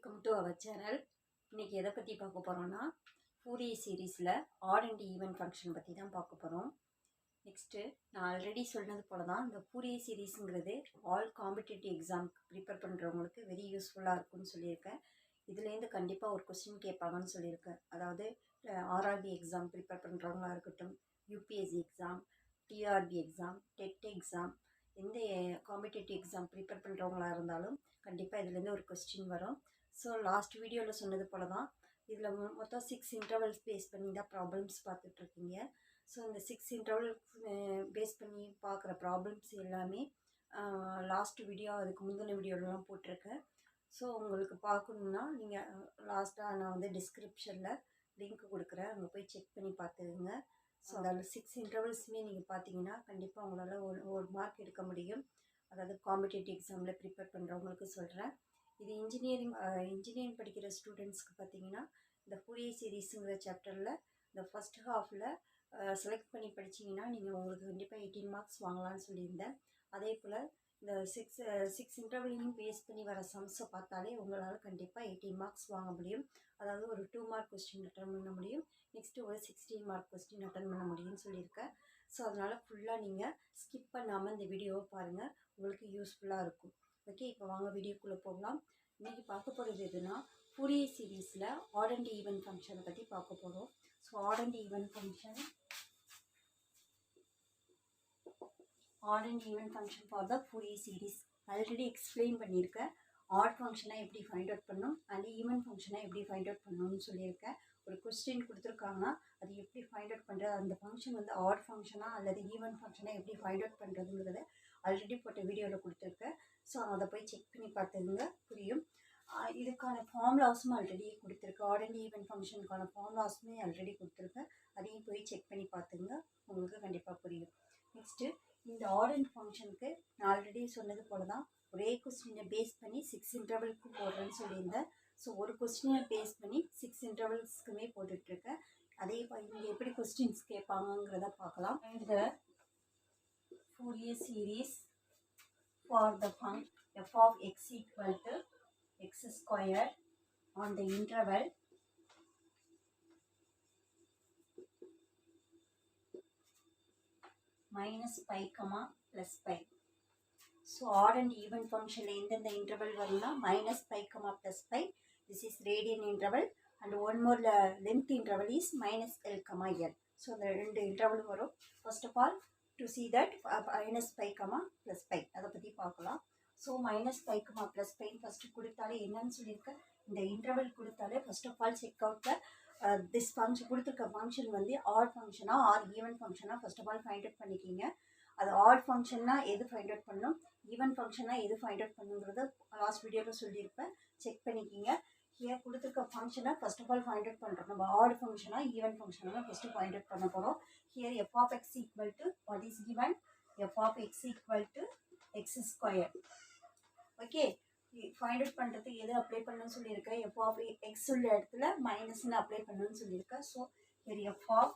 Welcome to our channel. இன்றைக்கி எதை பற்றி பார்க்க போகிறோன்னா, ஃபோரியர் சீரீஸில் ஆட் அண்ட் ஈவன் ஃபங்க்ஷன் பற்றி தான் பார்க்க போகிறோம். நெக்ஸ்ட்டு நான் ஆல்ரெடி சொன்னது போல தான் இந்த ஃபோரியர் சீரீஸுங்கிறது ஆல் காம்படிட்டிவ் எக்ஸாமுக்கு ப்ரிப்பேர் பண்ணுறவங்களுக்கு வெரி யூஸ்ஃபுல்லாக இருக்கும்னு சொல்லியிருக்கேன். இதுலேருந்து கண்டிப்பாக ஒரு கொஸ்டின் கேட்பாங்கன்னு சொல்லியிருக்கேன். அதாவது ஆர்ஆர்பி எக்ஸாம் ப்ரிப்பேர் பண்ணுறவங்களா இருக்கட்டும், UPSC exam, TRP exam, TET exam, எந்த காம்படிட்டிவ் எக்ஸாம் ப்ரிப்பேர் பண்ணுறவங்களா இருந்தாலும் கண்டிப்பாக இதுலேருந்து ஒரு கொஸ்டின் வரும். ஸோ லாஸ்ட் வீடியோவில் சொன்னது போல தான் இதில் மொத்தம் 6 இன்டர்வல்ஸ் பேஸ் பண்ணி தான் ப்ராப்ளம்ஸ் பார்த்துட்ருக்கீங்க. ஸோ இந்த 6 இன்டர்வல்ஸ் பேஸ் பண்ணி பார்க்குற ப்ராப்ளம்ஸ் எல்லாமே லாஸ்ட் வீடியோ அதுக்கு முந்தின வீடியோலலாம் போட்டிருக்கேன். ஸோ உங்களுக்கு பார்க்கணுன்னா நீங்கள் லாஸ்ட்டாக நான் வந்து டிஸ்கிரிப்ஷனில் லிங்க் கொடுக்குறேன், அங்கே போய் செக் பண்ணி பார்த்துக்குங்க. ஸோ அதில் 6 இன்டர்வல்ஸுமே நீங்கள் பார்த்தீங்கன்னா கண்டிப்பாக உங்களால் ஒரு மார்க் எடுக்க முடியும். அதாவது காம்படிட்டிவ் எக்ஸாமில் ப்ரிப்பேர் பண்ணுறவங்களுக்கு சொல்கிறேன். இது இன்ஜினியரிங் படிக்கிற ஸ்டூடெண்ட்ஸ்க்கு பார்த்தீங்கன்னா இந்த ஃபோரியர் சீரீஸுங்கிற சாப்டரில் இந்த ஃபஸ்ட் ஹாஃபில் செலக்ட் பண்ணி படிச்சிங்கன்னா நீங்கள் உங்களுக்கு கண்டிப்பாக 18 மார்க்ஸ் வாங்கலாம்னு சொல்லியிருந்தேன். அதே போல் இந்த சிக்ஸ் இன்டர்வலையும் பேஸ் பண்ணி வர சம்ஸை பார்த்தாலே உங்களால் கண்டிப்பாக 18 மார்க்ஸ் வாங்க முடியும். அதாவது ஒரு 2 மார்க் கொஸ்டின் அட்டன் பண்ண முடியும், நெக்ஸ்ட்டு ஒரு 16 மார்க் கொஸ்டின் அட்டன் பண்ண முடியும்னு சொல்லியிருக்கேன். ஸோ அதனால் ஃபுல்லாக நீங்கள் ஸ்கிப் பண்ணாமல் இந்த வீடியோவை பாருங்கள், உங்களுக்கு யூஸ்ஃபுல்லாக இருக்கும். ஓகே, இப்போ வாங்க வீடியோக்குள்ளே போகலாம். இன்றைக்கி பார்க்க போகிறது எதுனா ஃபோரியர் சீரீஸில் ஆட் அண்ட் ஈவன் ஃபங்க்ஷனை பற்றி பார்க்க போகிறோம். So odd and even function for the Fourier series already explain பண்ணியிருக்கேன். ஆட் ஃபங்க்ஷனை எப்படி ஃபைண்ட் அவுட் பண்ணணும் அண்ட் ஈவன் ஃபங்க்ஷனை எப்படி ஃபைண்ட் அவுட் பண்ணணும்னு சொல்லியிருக்கேன். ஒரு கொஸ்டின் கொடுத்துருக்காங்கன்னா அது எப்படி ஃபைண்ட் அவுட் பண்ணுறது, அந்த ஃபங்க்ஷன் வந்து ஆட் ஃபங்க்ஷனாக அல்லது ஈவன் ஃபங்க்ஷனை எப்படி ஃபைண்ட் அவுட் பண்ணுறதுங்கிறத ஆல்ரெடி போட்ட வீடியோவில் கொடுத்துருக்கேன். ஸோ அதை போய் செக் பண்ணி பார்த்துங்க, புரியும். இதுக்கான ஃபார்முலாஸும் ஆல்ரெடி கொடுத்துருக்கு, ஆட் அண்ட் ஈவன் ஃபங்க்ஷனுக்கான ஃபார்முலாஸுமே ஆல்ரெடி கொடுத்துருக்கேன். அதையும் போய் செக் பண்ணி பார்த்துங்க, உங்களுக்கு கண்டிப்பாக புரியும். நெக்ஸ்ட்டு இந்த ஆட் அண்ட் ஃபங்க்ஷனுக்கு நான் ஆல்ரெடி சொன்னது போல தான் ஒரே கொஸ்டினை பேஸ் பண்ணி 6 இன்டர்வலுக்கு போடுறேன்னு சொல்லியிருந்தேன். ஸோ ஒரு கொஸ்டினை பேஸ் பண்ணி 6 இன்டர்வல்ஸ்க்குமே போட்டுட்ருக்கேன். அதே இங்கே எப்படி கொஸ்டின்ஸ் கேட்பாங்கங்கிறத பார்க்கலாம். இந்த Fourier series for the f of x equal to x square on the interval minus pi comma plus pi. So odd and even function இந்த interval வரும்னா minus pi comma plus pi. This is radian interval and one more length interval is minus L comma L. So the ரெண்டு interval வரும். First of all to see that minus pi comma plus pi அதை பற்றி பார்க்கலாம். So minus pi comma plus pi first கொடுத்தாலே என்னன்னு சொல்லியிருக்கேன், இந்த interval கொடுத்தாலே ஃபர்ஸ்ட் ஆஃப் ஆல் செக் அவுட்டில் திஸ் ஃபங்க்ஷன் கொடுத்துருக்க ஃபங்க்ஷன் வந்து ஆட் ஃபங்க்ஷனாக ஆர் ஈவன் ஃபங்க்ஷனாக first of all find out பண்ணிக்கிங்க. அது ஆட் ஃபங்க்ஷன்னா எது ஃபைண்ட் அவுட் பண்ணணும், ஈவன் ஃபங்க்ஷனாக எது ஃபைண்ட் அவுட் பண்ணுங்கிறத லாஸ்ட் வீடியோவில் சொல்லியிருப்பேன், செக் பண்ணிக்கிங்க. ஹியர் கொடுத்துருக்க ஃபங்க்ஷனை first of all find out பண்ணுறோம். நம்ம ஆட் ஃபங்க்ஷனாக ஈவன் ஃபங்க்ஷனாக ஃபஸ்ட்டு ஃபைண்ட் அவுட் பண்ண போகிறோம். Here f of x equal to what is given, f of x equal to x square. Okay, find out பண்ணுறதுக்கு எது அப்ளை பண்ணணும்னு சொல்லியிருக்கேன், எஃப் ஆஃப் எக்ஸ் உள்ள இடத்துல மைனஸ்ன்னு அப்ளை பண்ணணும்னு சொல்லியிருக்கேன். So here f of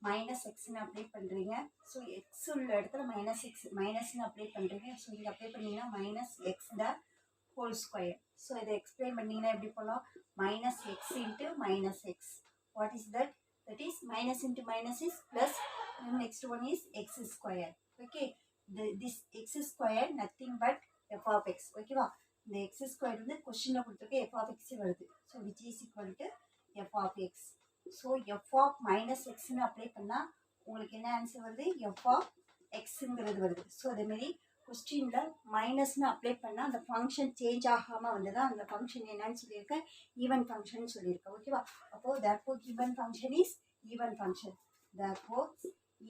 minus எக்ஸ்ன்னு அப்ளை பண்ணுறீங்க. ஸோ எக்ஸ் உள்ள இடத்துல மைனஸ்ன்னு அப்ளை பண்ணுறீங்க. ஸோ இங்கே அப்ளை பண்ணிங்கன்னா minus x the whole square. So இதை எக்ஸ்பிளைன் பண்ணிங்கன்னா எப்படி பண்ணலாம், minus x into minus x. What is that, that is minus into minus is plus, next one is x square. Okay, this x square nothing but f of x. ஓகேவா, இந்த x square வந்து கொஸ்டினில் கொடுத்துருக்க F of x வருது. So which is equal to f of x. So f of minus எக்ஸ்ன்னு apply பண்ணால் உங்களுக்கு என்ன ஆன்சர் வருது, எஃப் ஆஃப் எக்ஸுங்கிறது வருது. ஸோ அதேமாரி கொஸ்டினில் மைனஸ்ன்னு அப்ளை பண்ணால் அந்த ஃபங்க்ஷன் சேஞ்ச் ஆகாமல் வந்து தான் அந்த ஃபங்க்ஷன் என்னன்னு சொல்லியிருக்கேன், ஈவன் ஃபங்க்ஷன் சொல்லியிருக்கேன். ஓகேவா, அப்போது therefore even function is even function. Therefore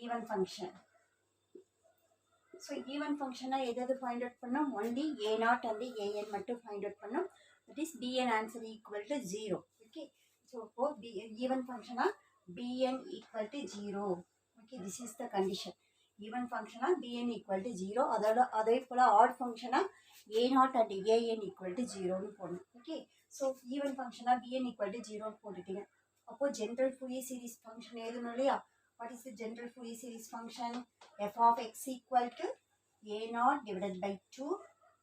even function. So even ஃபங்க்ஷனாக எதாவது ஃபைண்ட் அவுட் பண்ணோம், ஒன்லி a0 அண்ட் an மட்டும் ஃபைண்ட் அவுட் பண்ணோம். That is bn answer equal to 0. Okay, so இப்போ ஈவன் ஃபங்க்ஷனாக bn equal to 0. Okay, this is the condition. Even ஃபங்க்ஷனாக bn equal to 0. அதே போல் ஆட் ஃபங்க்ஷனாக a0 and an equal to 0ன்னு போடணும். ஓகே, ஸோ ஈவன் ஃபங்க்ஷனாக bn ஈக்குவல் டு 0ன்னு போட்டுட்டீங்க. அப்போது ஜென்ரல் ஃபோரியர் சீரீஸ் ஃபங்க்ஷன் எழுதணும் இல்லையா. What is the general Fourier series function? F of x equal to a0 divided by 2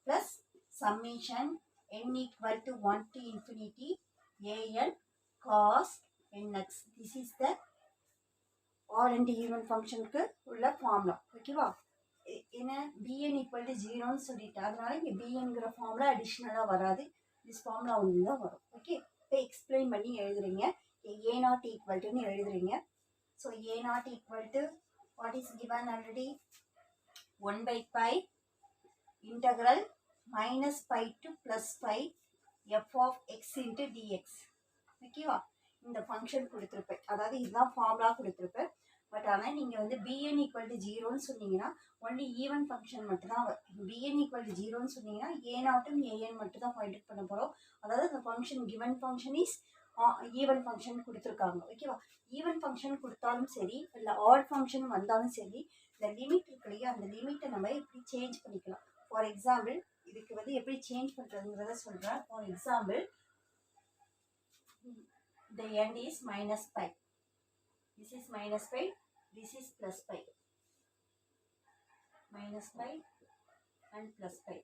plus summation n equal to 1 to infinity an cos nx. This is the odd and even ஃபங்க்ஷனுக்கு உள்ள formula. ஓகேவா? என்ன bn equal to ஜீரோன்னு சொல்லிட்டேன், அதனால இங்கே bnங்கிற formula அடிஷ்னலாக வராது, திஸ் ஃபார்முலா ஒன்று தான் வரும். ஓகே, இப்போ எக்ஸ்பிளைன் பண்ணி எழுதுறீங்க. a நாட் ஈக்குவல் டுன்னு எழுதுறீங்க. So a not equal to what is given already 1 by pi integral minus pi to plus pi f of x into dx. ஓகேவா? இந்த ஃபங்க்ஷன் கொடுத்துருப்பேன், அதாவது இதுதான் ஃபார்முலா கொடுத்துருப்பேன். பட் ஆனால் நீங்கள் வந்து bn ஈக்குவல் டு ஜீரோன்னு சொன்னீங்கன்னா ஒன்லி ஈவன் ஃபங்க்ஷன் மட்டும்தான் வரும். bn ஈக்குவல் டு ஜீரோன்னு சொன்னீங்கன்னா a நாட்டும் an மட்டும் தான் ஃபைண்ட் அவுட் பண்ண போகிறோம். அதாவது இந்த function given function is even function கொடுத்துருக்காங்க. ஓகேவா? ஈவன் ஃபங்க்ஷன் கொடுத்தாலும் சரி இல்லை ஆட் ஃபங்க்ஷன் வந்தாலும் சரி, இந்த லிமிட் இருக்கு இல்லையா, அந்த லிமிட்டை நம்ம எப்படி சேஞ்ச் பண்ணிக்கலாம். ஃபார் எக்ஸாம்பிள் இதுக்கு வந்து எப்படி சேஞ்ச் பண்ணுறதுங்கிறத சொல்கிறேன். For example the end is minus pi, this is minus pi, this is plus pi, minus pi and plus pi.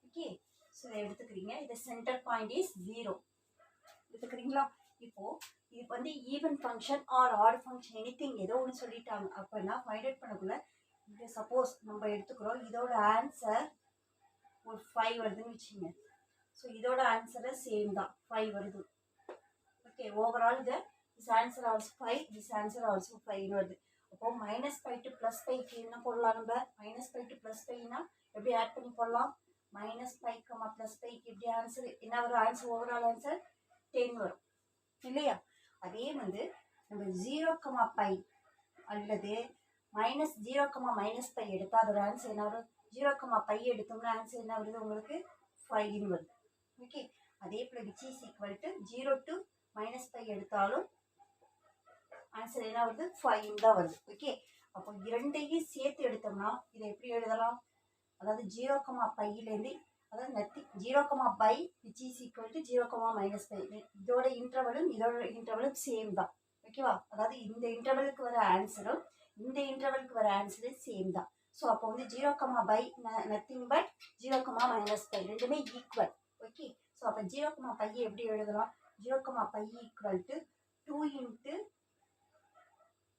Okay, so இதை எடுத்துக்கிறீங்க. இந்த சென்டர் பாயிண்ட் இஸ் 0 எடுத்துக்கிறீங்களா? இப்போ இது வந்து even function or odd function anything ஏதோ ஒன்று சொல்லிட்டாங்க அப்படின்னா ஃபைண்ட் அவுட் பண்ணக்குள்ள இது சப்போஸ் நம்ம எடுத்துக்கிறோம், இதோட ஆன்சர் ஒரு 5 வருதுன்னு வச்சுங்க. ஸோ இதோட ஆன்சரை சேம் தான் 5 வருது. Okay, overall this answer also 5, this answer also 5 வருது. அப்போ minus pi to plus bike என்ன போடலாம் நம்ம? மைனஸ் பை டு ப்ளஸ் பைனா எப்படி ஆட் பண்ணி போடலாம்? Minus pi comma plus bike எப்படி ஆன்சர் என்ன வரும்? ஆன்சர் ஓவரால் ஆன்சர் 10 வரும் இல்லையா? அதே வந்து நம்ம 0, பை அல்லது மைனஸ் 0, மைனஸ் பை எடுத்தால் அதோட ஆன்சர் என்ன வரும்? 0, பை எடுத்தோம்னா ஆன்சர் என்ன வருது உங்களுக்கு? 5 வருது. ஓகே, அதே போல் which is equal to 0 to minus pi எடுத்தாலும் ஆன்சர் என்ன வருது? 5 தான் வருது. ஓகே, அப்போ இரண்டையும் சேர்த்து எடுத்தோம்னா இதை எப்படி எழுதலாம்? அதாவது 0, பையிலேருந்து அதாவது nothing 0, pi which is equal to 0, minus pi. இதோட இன்டர்வலும் சேம் தான். ஓகேவா? அதாவது இந்த இன்டர்வலுக்கு வர ஆன்சரும் இந்த இன்டர்வலுக்கு வர ஆன்சரும் சேம் தான். ஸோ அப்போ வந்து 0, pi nothing but 0, minus pi ரெண்டுமே ஈக்குவல். ஓகே, ஸோ அப்போ 0, பையை எப்படி எழுதலாம்? 0, பை ஈக்குவல் டு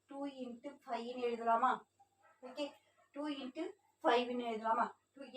2 into 5 எழுதலாமா? ஓகே, 2 into 5 எழுதலாமா?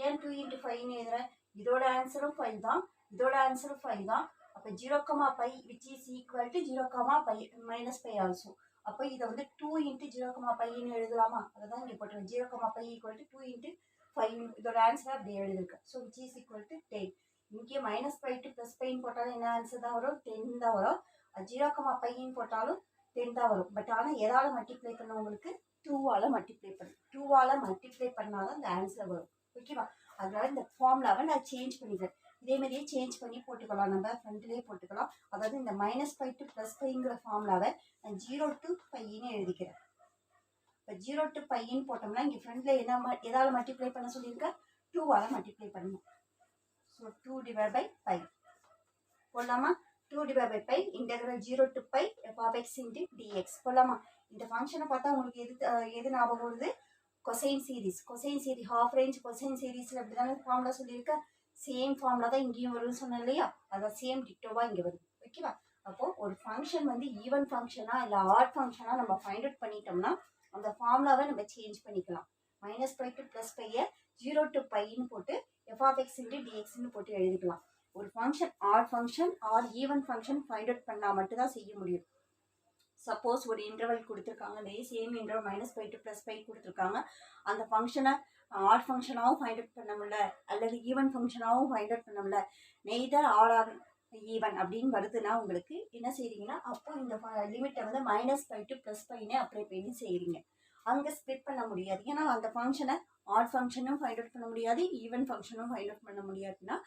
ஏன் 2 into 5 எழுதுறேன்? இதோட ஆன்சரும் 5 தான், இதோட ஆன்சரும் 5 தான். அப்போ 0, pi which is equal to 0, pi minus pi also. அப்போ இதை வந்து 2 into 0, பைன்னு எழுதலாமா? அதை தான் இங்கே போட்டுருவேன். 0, பை ஈக்குவல் டு 2 into 5. இதோட ஆன்சரை அப்படியே எழுதிருக்கேன். So which is equal to 10. இங்கே மைனஸ் பை டு ப்ளஸ் பைன்னு போட்டாலும் என்ன ஆன்சர் தான் வரும்? 10 தான் வரும். 0, பைன்னு போட்டாலும் 10 தான் வரும். பட் ஆனால் எதால் மல்டிப்ளை பண்ண உங்களுக்கு? 2ஆல் மல்டிப்ளை பண்ணும். 2ஆல் மல்டிப்ளை பண்ணால் தான் இந்த ஆன்சர் வரும். ஓகேவா? அதனால இந்த ஃபார்முலாவை நான் சேஞ்ச் பண்ணிக்கிறேன். இதே மாதிரியே சேஞ்ச் பண்ணி போட்டுக்கலாம், நம்ம ஃப்ரண்ட்லேயே போட்டுக்கலாம். அதாவது இந்த மைனஸ் பை டு ப்ளஸ் பைங்கிற ஃபார்முலாவை நான் 0 to பைன்னு எழுதிக்கிறேன். இப்போ 0 to பைன்னு போட்டோம்னா இங்கே ஃப்ரண்ட்டில் என்ன எதால் மல்டிப்ளை பண்ண சொல்லியிருக்கேன்? 2ஆல் மல்டிப்ளை பண்ணணும். ஸோ 2 divided by பை போடலாமா? 2 divided by pi integral 0 to pi f of x into dx போடலாமா? இந்த ஃபங்க்ஷனை பார்த்தா உங்களுக்கு எது ஞாபகம் வருது? Cosine series. Cosine series half range cosine சீரீஸில் அப்படி தானே ஃபார்முலா சொல்லியிருக்கேன். சேம் ஃபார்முலா தான் இங்கேயும் வரும்னு சொன்னேன் இல்லையா? அதான் சேம் டிக்டோவாக இங்கே வருது. ஓகேவா? அப்போது ஒரு ஃபங்க்ஷன் வந்து ஈவன் ஃபங்க்ஷனாக இல்லை ஆட் ஃபங்க்ஷனாக நம்ம ஃபைண்ட் அவுட் பண்ணிட்டோம்னா அந்த ஃபார்முலாவை நம்ம சேஞ்ச் பண்ணிக்கலாம். மைனஸ் பை டு ப்ளஸ் பையை 0 to பைன்னு போட்டு f of x into dxன்னு போட்டு எழுதிக்கலாம். ஒரு function odd function or even function find out பண்ணால் மட்டும்தான் செய்ய முடியும். சப்போஸ் ஒரு இன்டர்வல் கொடுத்துருக்காங்க, அதே same interval minus pi to plus pi கொடுத்துருக்காங்க, அந்த ஃபங்க்ஷனை ஆட் ஃபங்க்ஷனாகவும் ஃபைண்ட் அவுட் பண்ண முடியல அல்லது ஈவன் ஃபங்க்ஷனாகவும் ஃபைண்ட் அவுட் பண்ண முடியல, நெய்தர் ஆட் ஆர் ஈவன் அப்படின்னு வருதுன்னா உங்களுக்கு என்ன செய்கிறீங்கன்னா அப்போ இந்த லிமிட்டை வந்து மைனஸ் பை டு ப்ளஸ் பைனே அப்ளை பண்ணி செய்கிறீங்க. அங்கே ஸ்ப்ளிட் பண்ண முடியாது, ஏன்னா அந்த ஃபங்க்ஷனை ஆட் ஃபங்க்ஷனும் ஃபைண்ட் அவுட் பண்ண முடியாது, ஈவன் ஃபங்க்ஷனும் ஃபைண்ட் அவுட் பண்ண முடியாதுன்னா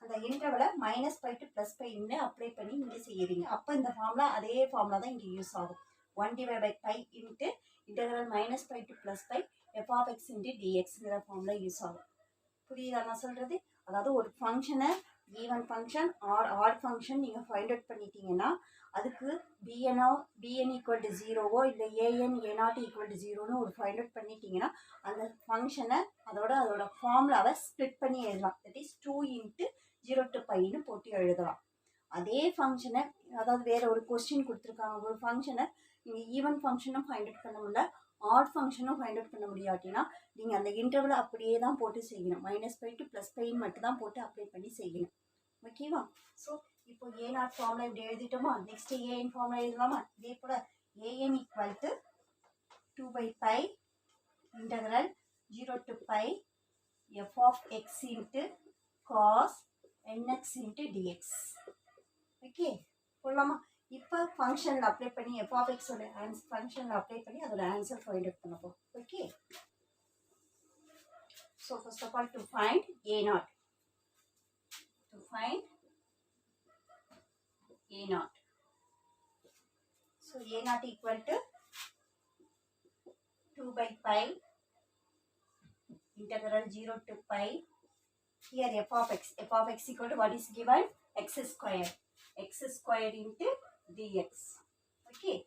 அந்த இன்டர்வலை மைனஸ் பை டு ப்ளஸ் பைன்னு அப்ளை பண்ணி இங்கே செய்கிறீங்க. அப்போ இந்த ஃபார்முலா அதே ஃபார்முலா தான் இங்கே யூஸ் ஆகும். 1 divided by pi into interval minus pi to plus pi f of x into dxங்கிற ஃபார்முலா யூஸ் ஆகும். புரியுதா நான் சொல்கிறது? அதாவது ஒரு ஃபங்க்ஷனை even function or odd function நீங்கள் ஃபைண்ட் அவுட் பண்ணிட்டீங்கன்னா அதுக்கு bn ஈக்குவல் டு 0வோ இல்லை an a0 ஈக்குவல் டு 0ன்னு ஒரு ஃபைண்ட் அவுட் பண்ணிட்டீங்கன்னா அந்த ஃபங்க்ஷனை அதோட ஃபார்முலாவை ஸ்ப்ளிட் பண்ணி எழுதலாம். தட் இஸ் 2 into 0 to பைன்னு போட்டு எழுதலாம். அதே ஃபங்க்ஷனை அதாவது வேற ஒரு கொஸ்டின் கொடுத்துருக்காங்க, ஒரு ஃபங்க்ஷனை நீங்கள் ஈவன் ஃபங்க்ஷனும் ஃபைண்ட் அவுட் பண்ண முடியல, ஆட் ஃபங்க்ஷனும் ஃபைண்ட் அவுட் பண்ண முடியாட்டினா நீங்கள் அந்த இன்டர்வலை அப்படியே தான் போட்டு செய்யணும். -π to +π மட்டும் தான் போட்டு அப்ளை பண்ணி செய்யணும். ஓகேவா? ஸோ இப்போ a0 ஃபார்முலா இப்படி எழுதிட்டோமா, நெக்ஸ்ட் an ஃபார்முலா எழுதலாமா? இதே போல் an equal to 2/π integral 0 to π f of x into cos nx into dx. Okay போடலாமா? இப்போ ஃபங்க்ஷனில் அப்ளை பண்ணி f of x ஓட ஃபங்க்ஷனில் அப்ளை பண்ணி அதோட ஆன்சர் ஃபைண்ட் அவுட் பண்ண போகிறோம். Okay, so first of all to find a0, so a0 equal to 2/π integral 0 to π, here f of x equal to what is given, x square into dx. Okay,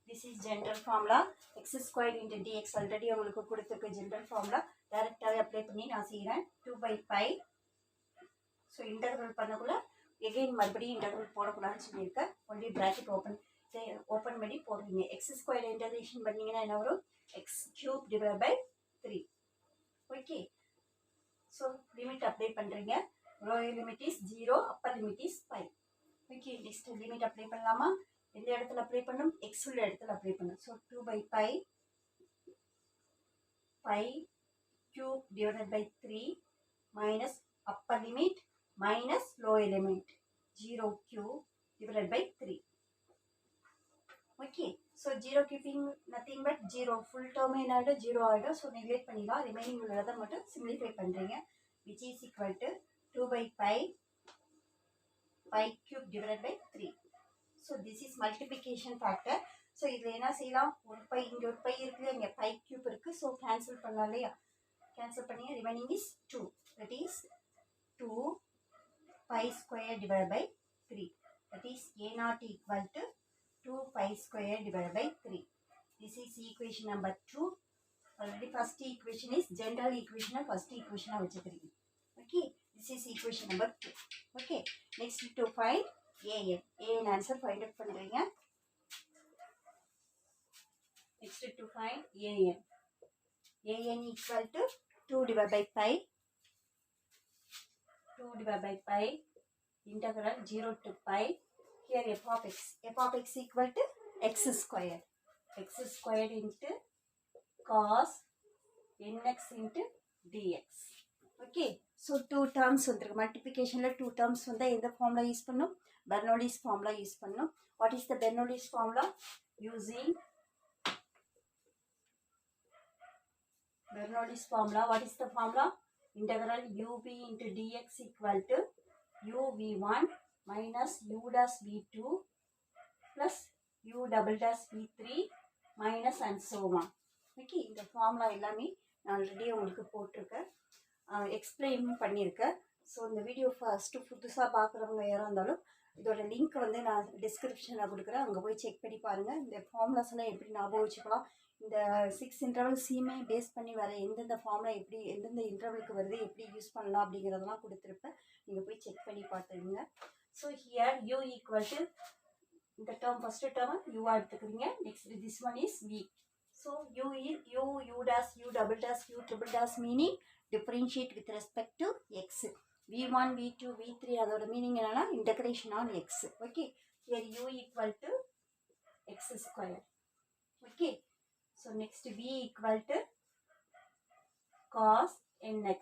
this is general formula, x square into dx already உங்களுக்கு கொடுத்திருக்க general formula, டைரக்டாவே apply பண்ணி நான் செய்கிறேன். 2/π, so integral பண்ணக்குள்ள again மறுபடியும் integral போடக்கூடாதுன்னு சொல்லியிருக்கேன். Only bracket open பண்ணி போடுறீங்க. எக்ஸ் ஸ்கொயர் இன்டகிரேஷன் பண்ணிங்கன்னா என்ன வரும், x³ divided by 3. Okay, so limit apply பண்ணுறீங்க. Lower limit is 0, upper limit is 5. Okay, next limit apply பண்ணலாமா? எந்த இடத்துல அப்ளை பண்ணும், எக்ஸ் உள்ள இடத்துல அப்ளை பண்ணும். So 2/π π³ divided by 3 minus upper limit minus lower limit 0³ divided by 3. Okay, so 0 keeping nothing but 0, full term என்னது 0 ஆயிடும். So neglect பண்ணிடலாம், ரிமைனிங் உள்ளதை மட்டும் சிம்பிளிஃபை பண்ணுறீங்க. which is equal to 2/π π³ divided by 3. so this is multiplication factor. So இதில் என்ன செய்யலாம், ஒரு பை இங்கே ஒரு பை இருக்குது, இங்கே π³ இருக்குது. ஸோ கேன்சல் பண்ணலாம் இல்லையா, கேன்சல் பண்ணி remaining is 2, that is 2π² divided by 3, that is a0 equal to 2π² divided by 3. This is equation number 2. Already first equation is general equation, first equation வச்சுக்கிறீங்க. Okay, this is equation number 2. Okay, next to find an answer find out பண்ணுறீங்க. Next to find an equal to 2 divided by pi integral 0 to pi, here f of x equal to x square into cos nx into dx. Okay, so two terms வந்துருக்கு. மல்டிப்ளிகேஷன்ல two terms வந்தா எந்த formula use பண்ணும், Bernoulli's formula use பண்ணும். what is the Bernoulli's formula, using Bernoulli's formula, what is the formula, integral ub into dx equal to uv1 minus u dash v2 plus u double dash v3 minus and so on. Okay, இந்த formula எல்லாமே நான் already உங்களுக்கு போட்டிருக்கேன், explain பண்ணியிருக்கேன். So இந்த video first புதுசாக பார்க்குறவங்க யாராக இருந்தாலும் இதோட லிங்க் வந்து நான் டிஸ்கிரிப்ஷனில் கொடுக்குறேன், அங்கே போய் செக் பண்ணி பாருங்கள். இந்த ஃபார்முலாஸ் எல்லாம் எப்படி ஞாபகம் வச்சுக்கலாம், இந்த 6 இன்டர்வல் சீமே பேஸ் பண்ணி வர எந்தெந்த ஃபார்முலா எப்படி எந்தெந்த இன்டர்வலுக்கு வருது எப்படி யூஸ் பண்ணலாம் அப்படிங்கிறதெல்லாம் கொடுத்துருப்பேன், நீங்கள் போய் செக் பண்ணி பார்த்துருங்க. So here u equal to இந்த டேர்ம் ஃபஸ்ட்டு டேர்ம் யூவாக எடுத்துக்கிறீங்க. Next this one is v. So u is u dash u double dash u triple dash meaning differentiate with respect to x. v1 v2 v3 அதோட meaning என்னன்னா integration on x. okay, here u equal to x square. okay, so next v equal to cos nx.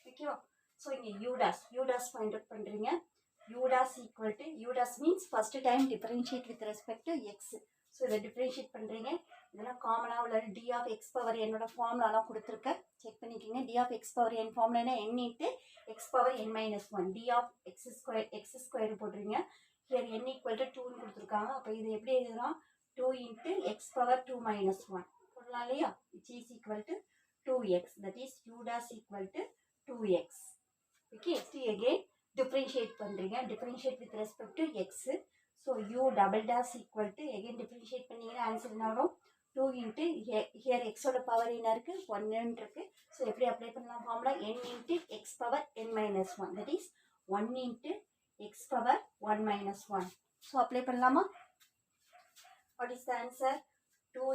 okay, so இங்க u dash find out பண்றீங்க. u dash equal to u dash means first time differentiate with respect to x. So இதை differentiate பண்ணுறீங்க. இதெல்லாம் காமனாக உள்ள d of x power என்னோட ஃபார்முலாலாம் கொடுத்துருக்கேன், check பண்ணிக்கிங்க. d of x power n ஃபார்முலானா n into x power n minus 1, d of x square போடுறீங்க. Here n equal to 2ன்னு கொடுத்துருக்காங்க. அப்போ இது எப்படி எழுதலாம், 2 into x power 2 minus 1 போடலாம் இல்லையா, which is equal to 2x, that is u dash equal to 2x. okay, next again differentiate பண்ணுறீங்க, differentiate with respect to x. So u double dash equal to again differentiate பண்ணீங்கன்னா answer என்ன வரும், 2 into here x ஓட power என்ன இருக்கு 1 இருக்கு. So எப்படி apply பண்ணலாம் formula n into x power n minus 1, that is 1 into x power 1 minus 1. So apply பண்ணலாமா? What is the answer? 2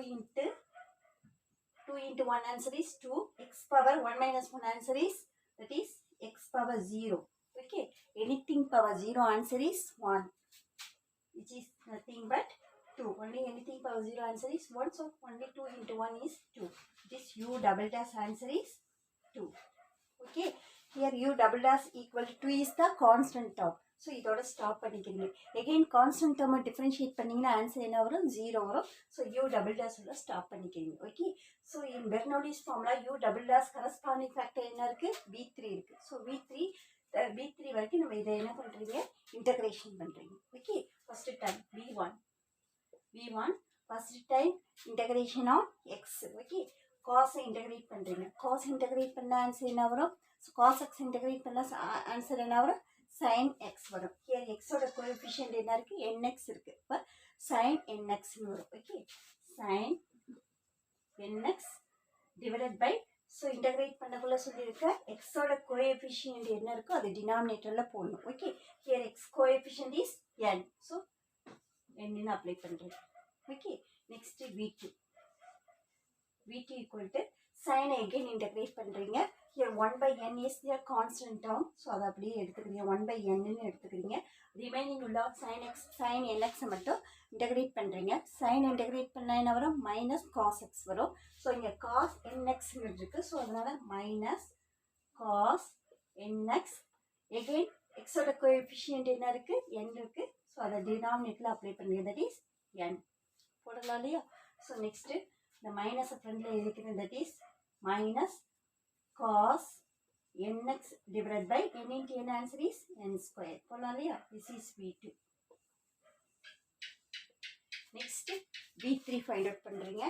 into 1 answer is 2, x power 1 minus 1 answer is, that is x power 0. Okay, anything power 0 answer is 1, which is nothing but 2. Only anything power 0 answer is 1, so only 2 into 1 is 2. This u double dash answer is 2. Okay, here u double dash equal to 2 is the constant term. So இதோட stop பண்ணிக்கிறீங்க. again constant term differentiate பண்ணீங்கன்னா answer என்ன வரும் 0 வரும். so u double dash உள்ள stop பண்ணிக்கிறீங்க. Okay, so in Bernoulli's formula u double dash corresponding factor என்ன இருக்கு v3 இருக்கு. so v3 வரைக்கும் நம்ம இதை என்ன பண்றீங்க இன்டகிரேஷன் பண்றீங்க. Okay, first time v1 first time integration on x. Okay, cos integrate பண்றீங்க. cos integrate பண்ண ஆன்சர் என்ன வரும்? so cos x integrate பண்ண ஆன்சர் என்ன வரும் sin x வரும். here x ஓட கோஎஃபிஷியன்ட் என்ன இருக்கு nx இருக்கு. அப்ப sin nx னு வரும். Okay, sin nx divided by, so integrate பண்ணக்குள்ள சொல்லிருக்க x ஓட கோஎஃபிஷியன்ட் என்ன இருக்கோ அது டினாமினேட்டர்ல போடணும். Okay, here x coefficient is n, so n னு அப்ளை பண்றேன். Okay, next v2 equal to sin again integrate பண்றீங்க. here 1 by n is the constant term, so அத அப்படியே எடுத்துக்கிறீங்க 1 by n னு எடுத்துக்கிறீங்க. ரிமைனிங் உள்ள sin nx மட்டும் இன்டகிரேட் பண்றீங்க. sin இன்டகிரேட் பண்ணா என்ன வரும் minus cos x வரும். so இங்க cos nx னு இருக்கு, so அதனால minus cos nx. again x ஓட கோஎஃபிஷியன்ட் என்ன இருக்கு n இருக்கு, so அத டினாமினேட்டர்ல அப்ளை பண்ணுங்க, that is n போடலாம் இல்லையா. so next இந்த மைனஸ் ஃப்ரண்ட்ல எழுதிக்கிறேன், that is minus cos nx divided by n into n answer is n square. போடலாம் இல்லையா. this is v2. next v3 find out பண்றீங்க.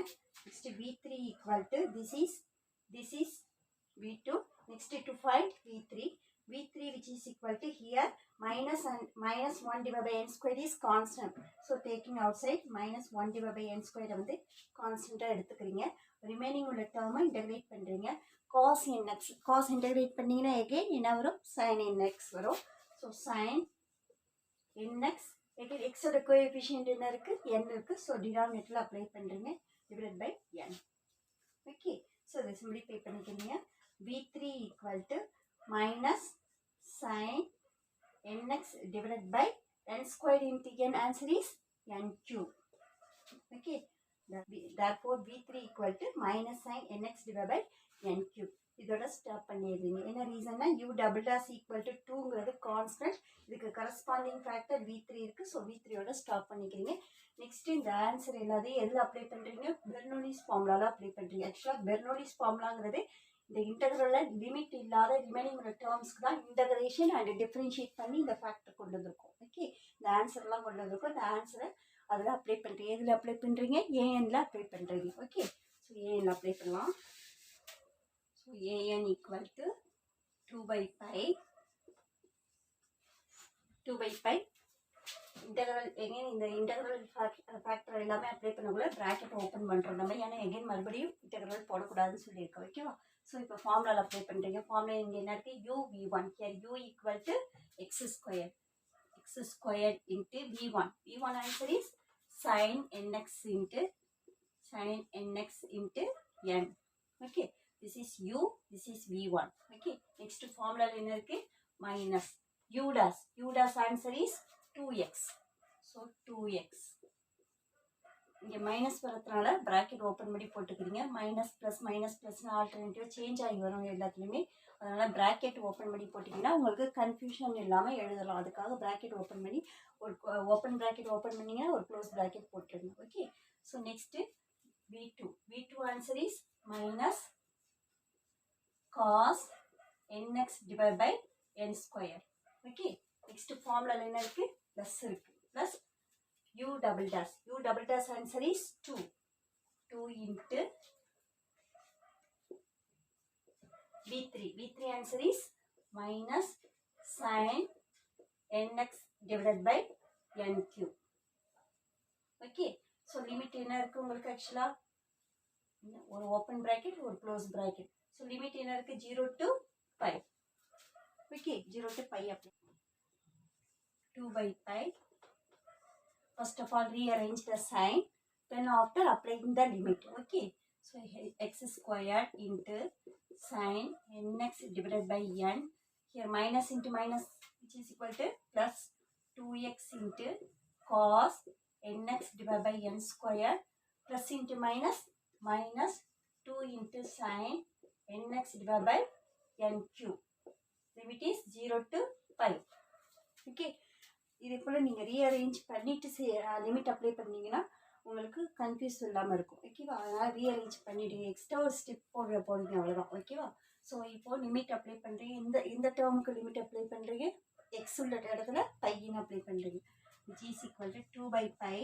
next v3 equal to this is v2. next to find v3 which is equal to here minus 1 divided by n square is constant, so taking outside minus 1 divided by n square வந்து கான்ஸ்டன்ட்டா எடுத்துக்கிறீங்க. Remaining உள்ள டேர்மை integrate பண்றீங்க. cos nx integrate பண்ணீங்கன்னா again என்ன வரும் sin nx வரும். so sin nx again x ஓட கோஎஃபிஷியன்ட் என்ன இருக்கு n இருக்கு, so டினாமினேட்டர்ல அப்ளை பண்றீங்க divided by n. Okay, so இதை சிம்பிளிஃபை பண்ணிக்கிறீங்க. v3 equal to minus sin nx divided by n squared into n answer is n cube. Okay, therefore v3 equal to minus sin nx divided by n cube. இதோட stop பண்ணிடுறீங்க. என்ன ரீசன்னா u double dash equal to 2ங்கிறது constant, இதுக்கு corresponding factor v3 இருக்கு, so v3 ஓட stop பண்ணிக்கிறீங்க. Next இந்த ஆன்சர் எல்லாத்தையும் எதில் அப்ளை பண்ணுறீங்க பெர்னோலிஸ் ஃபார்முலாவில் அப்ளை பண்ணுறீங்க. ஆக்சுவலாக பெர்னோலிஸ் ஃபார்முலாங்கிறது இந்த இன்டெக்ரலில் லிமிட் இல்லாத ரிமைனிங் டேர்ம்ஸ்க்கு தான் இன்டகிரேஷன் அண்ட் டிஃப்ரென்ஷியேட் பண்ணி இந்த ஃபேக்டர் கொண்டு வந்திருக்கும். ஓகே, இந்த ஆன்சர்லாம் கொண்டு வந்திருக்கும். இந்த ஆன்சரை அதில் அப்ளை பண்ணுறீங்க. எதில் அப்ளை பண்ணுறீங்க ஏஎன்ல அப்ளை பண்ணுறீங்க. ஓகே, ஸோ ஏஎன்ல அப்ளை பண்ணலாம். So AN equal to 2 by pi integral again இந்த இன்டெக்ரல் ஃபேக்டர் எல்லாமே அப்ளை பண்ணக்குள்ள ப்ராக்கெட் ஓப்பன் பண்ணுறோம் நம்ம, ஏன்னா எகைன் மறுபடியும் இன்டெக்ரல் போடக்கூடாதுன்னு சொல்லியிருக்கோம். ஓகேவா. ஸோ இப்போ ஃபார்முலாவில் அப்ளை பண்ணுறீங்க. ஃபார்முலா இங்கே என்ன இருக்குது u v1, here u equal to x square into v1 answer is sin nx into n. Okay, this is u, this is v1. Okay, next formula என்ன இருக்கு minus u dash answer is 2x, so 2x. இங்கே minus வரதுனால bracket open பண்ணி போட்டுக்கிறீங்க. Minus ப்ளஸ்னு alternative change ஆகி வரும் எல்லாத்துலேயுமே, அதனால் bracket open பண்ணி போட்டிங்கன்னா உங்களுக்கு கன்ஃபியூஷன் இல்லாமல் எழுதலாம். அதுக்காக ப்ராக்கெட் ஓப்பன் பண்ணி ஒரு ஓப்பன் ப்ராக்கெட் ஓப்பன் பண்ணிங்கன்னா ஒரு க்ளோஸ் ப்ராக்கெட் போட்டுருங்க. Okay, so next v2 answer is minus cos nx divided by n square. Okay, next ஃபார்முலாவில் என்ன இருக்குது ப்ளஸ் இருக்குது, plus u double dash answer is 2 into v3 answer is minus sin nx divided by n cube. Okay, so limit என்ன இருக்கு உங்களுக்கு ஆக்சுவலா ஒரு open bracket ஒரு க்ளோஸ் bracket. ஸோ லிமிட் என்ன இருக்குது 0 to pi. Okay 0 to pi அப்படி 2 by pi. First of all rearrange the sign, then after applying the limit. Okay, so x squared into sin nx divided by n. Here minus into minus, which is equal to plus 2x into cos nx divided by n square, plus into minus minus 2 into sin nx divided by n cube. Limit is 0 to pi. Okay, இதே போல் நீங்கள் rearrange பண்ணிவிட்டு limit apply பண்ணிங்கன்னா உங்களுக்கு confuse இல்லாமல் இருக்கும். ஓகேவா, அதனால் rearrange பண்ணிவிடுங்க. எக்ஸ்ட்ரா ஒரு ஸ்டெப் போடுங்க அவ்வளோதான். ஓகேவா, ஸோ இப்போது லிமிட் அப்ளை பண்ணுறீங்க. இந்த டேர்முக்கு லிமிட் அப்ளை பண்ணுறீங்க. எக்ஸ் உள்ள இடத்துல பையின்னு அப்ளை பண்ணுறீங்க. Which is equal to 2 by pi.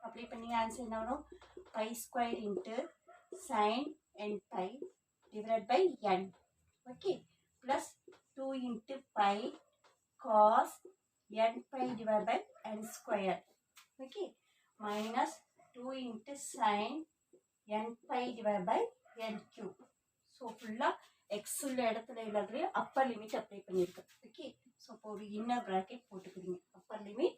Apply பண்ணி ஆன்சர் என்ன வரும்? Pi square into sine n pi divide by n. Okay, plus 2 into pi cos n pi divided by n square. Okay, minus 2 into sin n pi divided by n cube. So full x உள்ள இடத்துல எல்லாத்துலயும் upper limit apply பண்ணியிருக்கேன். Okay, so இப்போ ஒரு inner bracket போட்டுக்கிறீங்க. Upper limit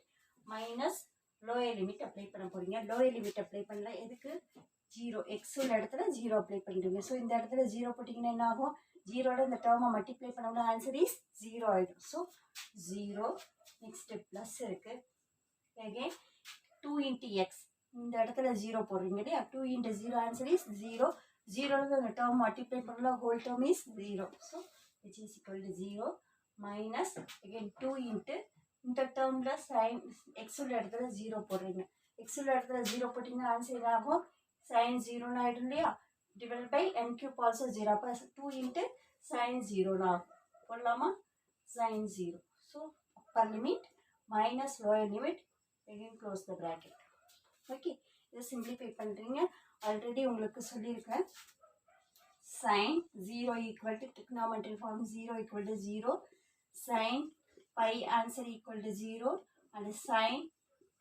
minus lower limit apply பண்ண போறீங்க. Lower limit apply பண்ணல, எதுக்கு? 0, எக்ஸ் உள்ள இடத்துல 0 அப்ளை பண்ணுறீங்க. ஸோ இந்த இடத்துல 0 போட்டிங்கன்னா என்ன ஆகும்? 0 இந்த டேர்மை மல்டிப்ளை பண்ணோம்னா ஆன்சர் இஸ் 0 ஆகிடும். ஸோ 0. நெக்ஸ்ட் ப்ளஸ் இருக்கு. அகைன் 2 into எக்ஸ், இந்த இடத்துல 0 போடுறீங்க இல்லையா? 2 into 0 ஆன்சர் இஸ் 0. 0 இந்த டேர்ம் மல்டிப்ளை பண்ணலாம், whole term is 0. So which is equal to 0 minus again 2 into இந்த டேர்மில் சைன் எக்ஸ் உள்ள இடத்துல 0 போடுறீங்க. எக்ஸ் உள்ள இடத்துல 0 போட்டிங்கன்னா ஆன்சர் என்னாகும்? sin 0 ஆகிடும் இல்லையா? divided by n cube also 0. அப்போ 2 into sin 0 போடலாமா? sin 0. So upper limit minus lower limit, again close the bracket. Okay, இதை சிம்பிளிஃபை பண்ணுறீங்க. ஆல்ரெடி உங்களுக்கு சொல்லியிருக்கேன். sin 0 equal to trigonometry form 0 equal to 0, sin pi answer equal to 0, and sin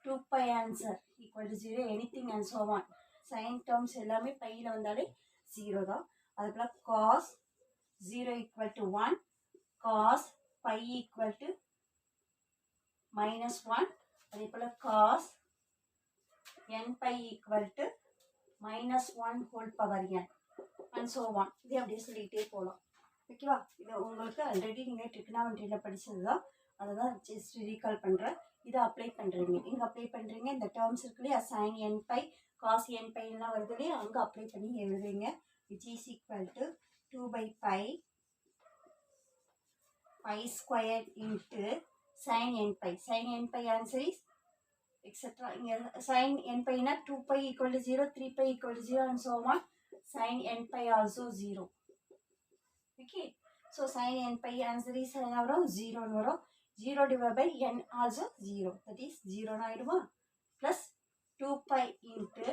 2 pi answer equal to 0, anything and so on. sin terms எல்லாமே பையில் வந்தாலே 0 தான். அதுக்குள்ள cos 0 equal to 1, cos pi equal to minus 1, அதே போல் cos n pi equal to minus 1 whole power n and so on. இது அப்படியே சொல்லிகிட்டே போகலாம். ஓகேவா, இது உங்களுக்கு ஆல்ரெடி நீங்கள் ட்ரிக்னாமெட்ரியில் படித்தது தான், அதை தான் ஜஸ்ட் ரீகால் பண்ணுறேன். இதை அப்ளை பண்ணுறீங்க. இங்கே அப்ளை பண்ணுறீங்க. இந்த டேர்ம்ஸ் இருக்கு இல்லையா? sin n pi cos n pi எல்லாம் வருது இல்லையா? அங்கே அப்ளை பண்ணி எழுதுறீங்க. which is equal to 2 by pi square into sin n pi. sin n pi answer is etc. sin n pi na 2 pi equal to 0, 3 pi equal to 0 and so on. sin n pi also 0. Okay, so sin n pi answer is 0. 0 divided by n also 0, that is 0 ஆயிடுமா? plus 2 pi into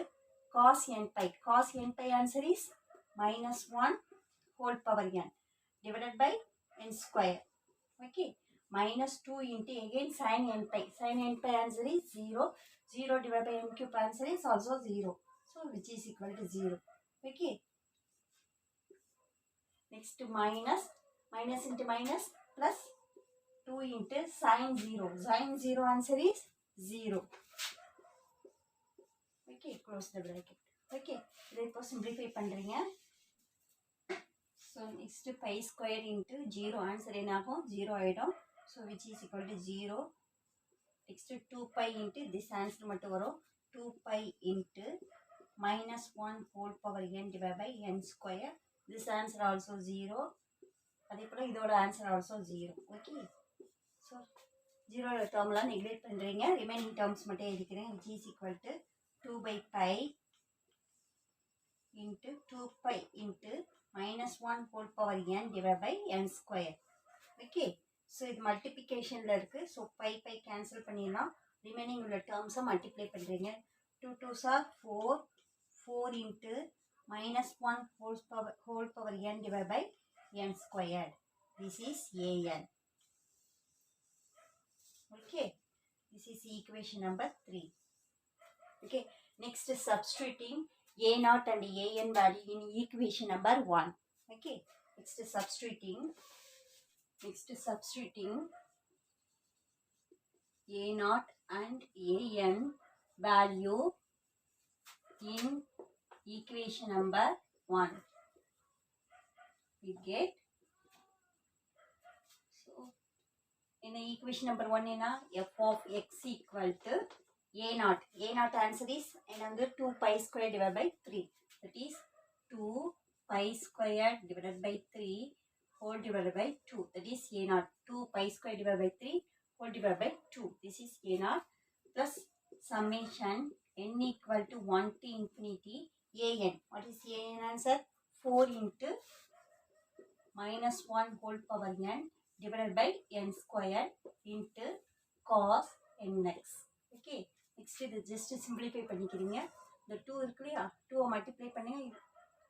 cos n pi. cos n pi answer is minus 1 whole power n divided by n square. Okay, minus 2 into again sin n pi. sin n pi answer is 0. 0 divided by n cube answer is also 0. So which is equal to 0. Okay, next minus into minus plus 2 into sin 0. sin 0 answer is 0. Okay, close the bracket. Okay, இதை இப்போ simplify பண்ணுறீங்க. So next pi square into 0 answer என்னாகும்? 0 ஆகிடும். So which is equal to 0. Next 2 pi into this answer மட்டும் வரும். 2 pi into minus 1 whole power n divided by n square. This answer also 0. அதே போல் இதோட answer also 0. Okay, so 0 டேர்ம்லாம் neglect பண்ணுறீங்க. Remaining terms மட்டும் எழுதிக்கிறேன். which is equal to 2 by pi into 2 pi into minus 1 whole power n divided by n square. Okay, so இது மல்டிப்ளிகேஷனில் இருக்குது. So pi cancel பண்ணிடலாம். Remaining உள்ள டேர்ம்ஸை multiply பண்ணுறீங்க. 2 2s are 4. 4 into minus 1 whole power n divided by n squared. This is an. Okay, this is equation number 3. Okay, next substituting a naught and an value in equation number 1. Okay, next substituting a naught and an value in equation number 1. We get, so in the equation number 1 f of x equal to a naught. A naught answer is another 2 pi square divided by 3. That is 2 pi square divided by 3 whole divided by 2. That is a naught. 2 pi square divided by 3 whole divided by 2. This is a naught plus summation n equal to 1 to infinity an. What is an answer? 4 into minus 1 whole power n divided by n square into cos nx. Okay, next இது just simplify பண்ணிக்கிறீங்க. இந்த 2 இருக்கு இல்லையா, 2 multiply பண்ணி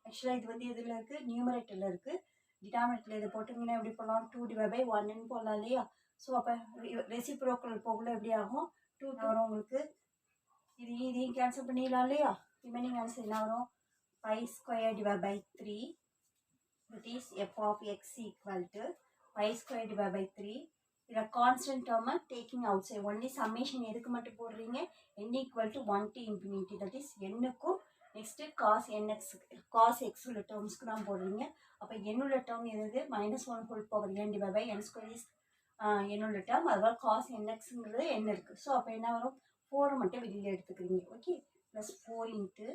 ஆக்சுவலாக இது வந்து எதில் இருக்குது, நியூமரேட்டரில் இருக்குது. டினாமினேட்டரில் இதை போட்டிங்கன்னா எப்படி போடலாம், 2 டிவைட் பை 1ன்னு போடலாம் இல்லையா. ஸோ அப்போ ரெசிப்ரோக்கல் போகல எப்படி ஆகும், 2 வரும் உங்களுக்கு. இதையும் கேன்சல் பண்ணிடலாம் இல்லையா. ரிமைனிங் ஆன்சர் என்ன வரும், pi square divide by 3. That is f of x equal to pi square divided by 3. இதில் constant term taking outside. only summation எதுக்கு மட்டும் போடுறீங்க, n equal to 1 to infinity. that is n-க்கும் next cos nx cos x உள்ள டேர்ம்ஸ்க்கு தான் போடுறீங்க. அப்போ n உள்ள term எது, minus 1 whole power n divided by n square is n உள்ள டேர்ம். அதுபோல் cos nxங்கிறது n இருக்குது. ஸோ அப்போ என்ன வரும், 4 மட்டும் வெளியில் எடுத்துக்கிறீங்க. Okay, plus 4 into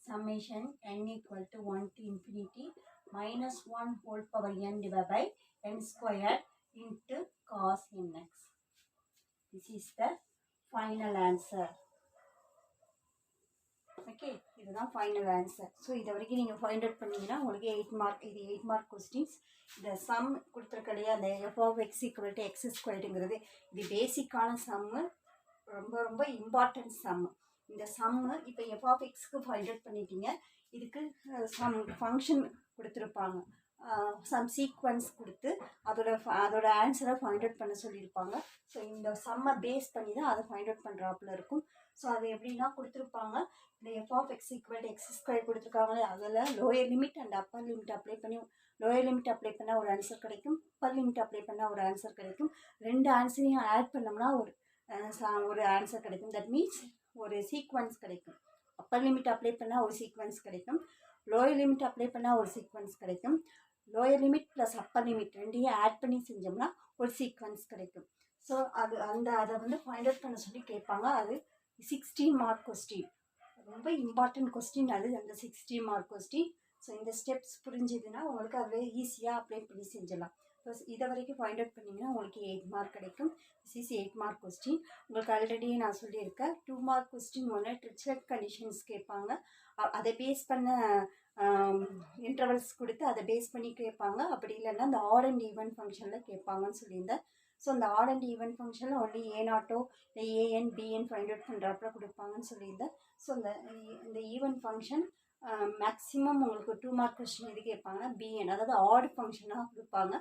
summation n equal to 1 to infinity minus 1 whole power n divided by n square into cos nx. This is the final answer. Okay, இதுதான் ஃபைனல் ஆன்சர். ஸோ இதை வரைக்கும் நீங்கள் ஃபைண்ட் அவுட் பண்ணிங்கன்னா உங்களுக்கு 8 mark. இது 8 mark questions. இந்த some கொடுத்துருக்க இல்லையா, அந்த f of x equal to x ஸ்கொயர்டுங்கிறது இது பேசிக்கான சம்மு, ரொம்ப ரொம்ப இம்பார்ட்டன்ட் சம்மு. இந்த சம்மு இப்போ எஃப் ஆஃப் எக்ஸ்க்கு ஃபைண்ட் அவுட் பண்ணிட்டீங்க. இதுக்கு சம் ஃபங்க்ஷன் கொடுத்துருப்பாங்க, சம் சீக்வன்ஸ் கொடுத்து அதோட ஆன்சரை ஃபைண்ட் அவுட் பண்ண சொல்லியிருப்பாங்க. ஸோ இந்த சம்மை பேஸ் பண்ணி தான் அதை ஃபைண்ட் அவுட் பண்ணுறாப்புல இருக்கும். ஸோ அது எப்படின்னா கொடுத்துருப்பாங்க, இந்த f of x equal to x square கொடுத்துருக்காங்களே, அதில் lower limit and upper limit apply பண்ணி, லோயர் லிமிட் அப்ளை பண்ணால் ஒரு ஆன்சர் கிடைக்கும், அப்பர் லிமிட் அப்ளை பண்ணால் ஒரு ஆன்சர் கிடைக்கும். ரெண்டு ஆன்சரையும் ஆட் பண்ணோம்னா ஒரு ஆன்சர் கிடைக்கும். தட் மீன்ஸ் ஒரு சீக்வன்ஸ் கிடைக்கும். அப்பர் லிமிட் அப்ளை பண்ணால் ஒரு சீக்வன்ஸ் கிடைக்கும், லோயர் லிமிட் அப்ளை பண்ணால் ஒரு சீக்வன்ஸ் கிடைக்கும். Lower limit plus upper limit ரெண்டையும் ஆட் பண்ணி செஞ்சோம்னா ஒரு சீக்வன்ஸ் கிடைக்கும். ஸோ அதை வந்து ஃபைண்ட் அவுட் பண்ண சொல்லி கேட்பாங்க. அது 16 மார்க் கொஸ்டின், ரொம்ப இம்பார்ட்டன்ட் கொஸ்டின் அது, அந்த 16 மார்க் கொஸ்டின். ஸோ இந்த ஸ்டெப்ஸ் புரிஞ்சுதுன்னா உங்களுக்கு அதில் ஈஸியாக அப்ளை பண்ணி செஞ்சிடலாம். ஸோ இதை வரைக்கும் ஃபைண்ட் அவுட் பண்ணிங்கன்னா உங்களுக்கு 8 மார்க் கிடைக்கும். This is 8 mark question. உங்களுக்கு ஆல்ரெடி நான் சொல்லியிருக்கேன், 2 மார்க் கொஸ்டின் ஒன்று ட்ரிச்லெட் கண்டிஷன்ஸ் கேட்பாங்க. அதை பேஸ் பண்ண இன்டர்வல்ஸ் கொடுத்து அதை பேஸ் பண்ணி கேட்பாங்க. அப்படி இல்லைன்னா இந்த ஆட் அண்ட் ஈவன் ஃபங்க்ஷனில் கேட்பாங்கன்னு சொல்லியிருந்தேன். ஸோ இந்த ஆட் அண்ட் ஈவன் ஃபங்க்ஷனில் ஒன்லி ஏநாட்டோ இல்லை ஏஎன் பிஎன் ஃபைண்ட் அவுட் பண்ணுறப்ப கொடுப்பாங்கன்னு சொல்லியிருந்தேன். ஸோ இந்த ஈவன் ஃபங்க்ஷன் மேக்ஸிமம் உங்களுக்கு 2 மார்க் கொஸ்டின் எது கேட்பாங்கன்னா பிஎன், அதாவது ஆட் ஃபங்க்ஷனாக கொடுப்பாங்க.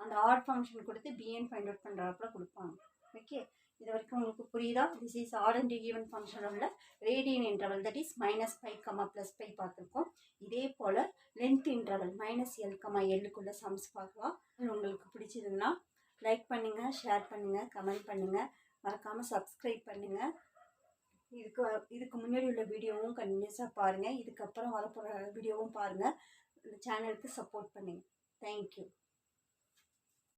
அந்த ஆட் ஃபங்க்ஷன் கொடுத்து பிஎன் ஃபைண்ட் அவுட் பண்ணுறப்ப கொடுப்பாங்க. ஓகே, இது வரைக்கும் உங்களுக்கு புரியுதா? This is odd and even function உள்ள ரேடியன் இன்டர்வல், தட் இஸ் -π, +π பார்த்துருக்கோம். இதே போல் லென்த் இன்டர்வல் -l, Lக்குள்ள சம்ஸ் பார்க்கலாம். உங்களுக்கு பிடிச்சதுன்னா லைக் பண்ணுங்கள், ஷேர் பண்ணுங்கள், கமெண்ட் பண்ணுங்கள், மறக்காமல் சப்ஸ்கிரைப் பண்ணுங்கள். இதுக்கு முன்னாடி உள்ள வீடியோவும் கண்டினியூஸாக பாருங்கள், இதுக்கப்புறம் வரப்போகிற வீடியோவும் பாருங்கள். இந்த சேனலுக்கு சப்போர்ட் பண்ணுங்கள். தேங்க்யூ.